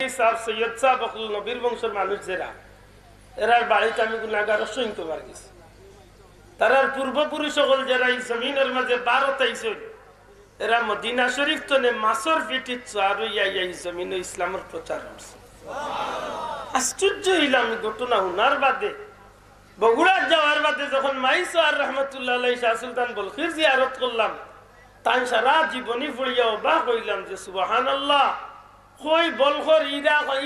সাহেব সৈয়দ সাহেব অকল নবীর বংশের মানুষ যারা এরার বাড়িতে আমি গুনাহগার অসংখ্য বার গেছি। তারার পূর্বপুরুষ সকল যারা এই জমিনের মাঝে 12-23 এরা মদিনা শরীফ তনে মাসর পিটি চারুইয়া এই জমিনে ইসলামের প্রচার করছে। আশ্চর্য হইলাম ঘটনা হুনার বাদে বগুড়া যাওয়ার বাদে যখন মাইসওয়ার রহমতুল্লাহ আলাইহি শাহ সুলতান বলখির জিয়ারত করলাম, তাই সারা জীবনী পড়িয়া অবাক হইলাম যে সুবহানাল্লাহ, কই বলখর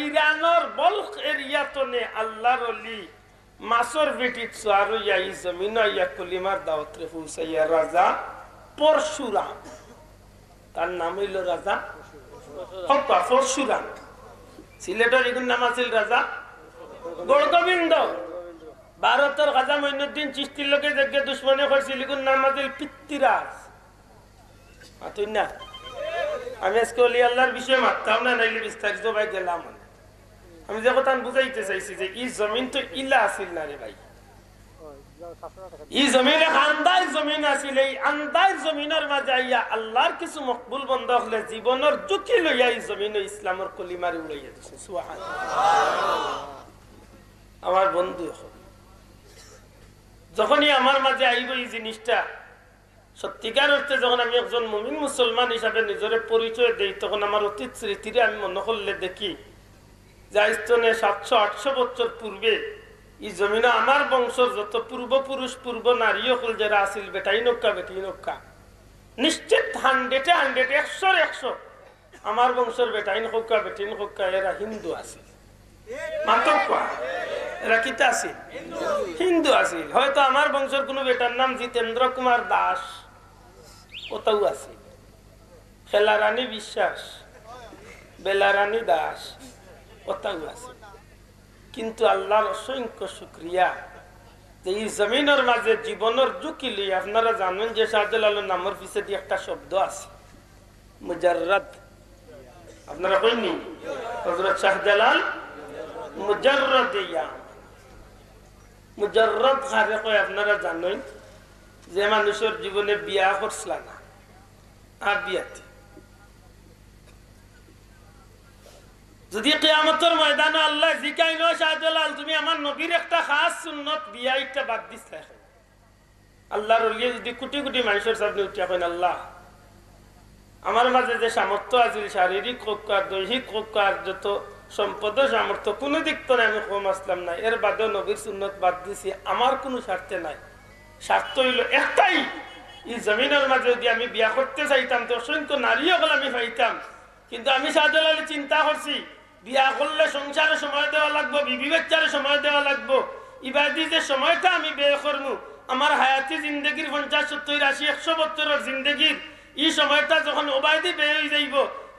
ইরানোর বলখ এরিয়া তনে আল্লাহর ওলি মাসর বেটিত সারুইয়া এই জমিন ইয়া কলিমার দাওয়াত রে পৌঁছাইয়া রাজা পরশুরাম, তার নাম হইল রাজা পরশুরাম। সিলেটের এগুন নাম আছিল রাজা গড়গোবিন্দ। ভারতের খাজা মঈনুদ্দিন চিশতির লোকে যে দুশ্মনে করছিল এগুন নাম আছিল পৃথ্বীরাজ। না আমি আজকে অলি আল্লাহর বিষয়ে মারতাম না, নাইলে বিস্তারিত ভাই গেলাম। আমি যে কথা বুঝাইতে চাইছি যে এই জমিন তো ইলা আসিল না রে ভাই, এই জমিনে আন্দাজ জমিন আসিল। এই আন্দাজ জমিনের মাঝে আইয়া আল্লাহর কিছু মকবুল বন্ধ হলে জীবনের ঝুঁকি লইয়া এই জমিনে ইসলামের কলিমারে উড়াইয়া দিছে। সুবহানাল্লাহ। আমার বন্ধু যখনই আমার মাঝে আইব এই জিনিসটা সত্যিকার অর্থে, যখন আমি একজন মুমিন মুসলমান হিসাবে নিজের পরিচয় দেই, তখন আমার অতীত স্মৃতিরে আমি মনে করলে দেখি যে আইস্তনে 700-800 বছর পূর্বে এই জমিনে আমার বংশের যত পূর্বপুরুষ পূর্ব নারী হল যারা আসিল বেটাই নক্কা নিশ্চিত 100-100 আমার বংশের বেটাইন হক্কা এরা হিন্দু আছিল। মাত্র এরা কিতা আছিল? হিন্দু আছিল। হয়তো আমার বংশের কোন বেটার নাম জিতেন্দ্র কুমার দাস ওটাও আছে, খেলারানী বিশ্বাস, বেলারানী দাস ওটাও আছে। কিন্তু আল্লাহর অসংখ্য শুকরিয়া যে এই জমিনের মাঝে জীবনের ঝুঁকি লিয়ে আপনারা জানেন যে শাহজালালের নামের পিছে দিয়ে একটা শব্দ আছে মুজাররদ। আপনারা কইনি হযরত শাহজালাল মুজাররদ ইয়াম, মুজাররদ কারে কয় আপনারা জানেন? যে মানুষের জীবনে বিয়া করছিল না, আর বিয়াতে যদি কিয়ামতের ময়দানে আল্লাহ জিকাইল শাহজালাল তুমি আমার নবীর একটা খাস সুন্নত বিয়াইটা বাদ দিছলা, আল্লাহর ওলি যদি কোটি কোটি মানুষের সামনে উঠিয়া কইন আল্লাহ আমার মাঝে যে সামর্থ্য আছিল শারীরিক হোক আর দৈহিক হোক আর যত সম্পদ সামর্থ্য কোনো দিক তো আমি কম আসলাম না, এর বাদেও নবীর সুন্নত বাদ দিছি, আমার কোনো স্বার্থে নাই। স্বার্থ হইল একটাই, এই জমিনের মাঝে যদি আমি বিয়া করতে চাইতাম তো অসংখ্য নারী হল আমি পাইতাম। কিন্তু আমি শাহজালালে চিন্তা করছি বিয়া করলে সংসারে সময় দেওয়া লাগবো, বিবি বাচ্চারে সময় দেওয়া লাগবো, ইবাদি যে সময়টা আমি ব্যয় করবো আমার হায়াতি জিন্দগির 50-70-80-100 বছরের জিন্দগির এই সময়টা যখন ওবায়দি ব্যয় হয়ে যাইব,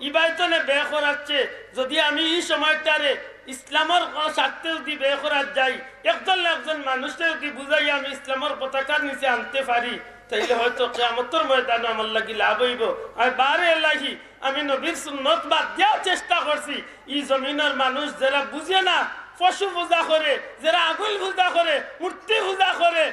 ইবাইতনে ব্যয় করাচ্ছে যদি আমি এই সময়টারে ইসলামের স্বার্থে যদি ব্যয় করার যাই, একজন মানুষকে যদি বুঝাই আমি ইসলামের পতাকার নিচে আনতে পারি, তাইলে হয়তো কিয়ামতের ময়দানে আমার লাগি লাভ হইব। আর বারে এলাহি আমি নবীর সুন্নত বাদ দেওয়ার চেষ্টা করছি। এই জমিনের মানুষ যারা বুঝে না, পশু পূজা করে, যারা আগুন পূজা করে, মূর্তি পূজা করে,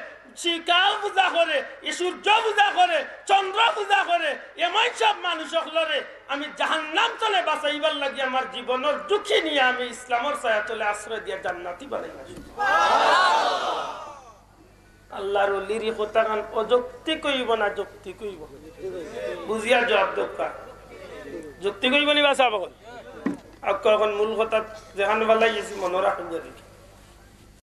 শিকাও পূজা করে, সূর্য পূজা করে, চন্দ্র পূজা করে, এমন সব মানুষ সকলরে আমি জাহান্নাম তলে বাঁচাইবার লাগি আমার জীবনের ঝুঁকি নিয়ে আমি ইসলামের ছায়াতলে আশ্রয় দিয়ে জান্নাতি বানাইলাম। আল্লাহর ওলির কথা কান অযুক্তি কইব না, যুক্তি কইব, বুঝিয়া জবাব দরকার। যুক্তি কইব নি বাসা বল এখন মূল কথা যেখানে বেলাই গেছি মনে রাখুন।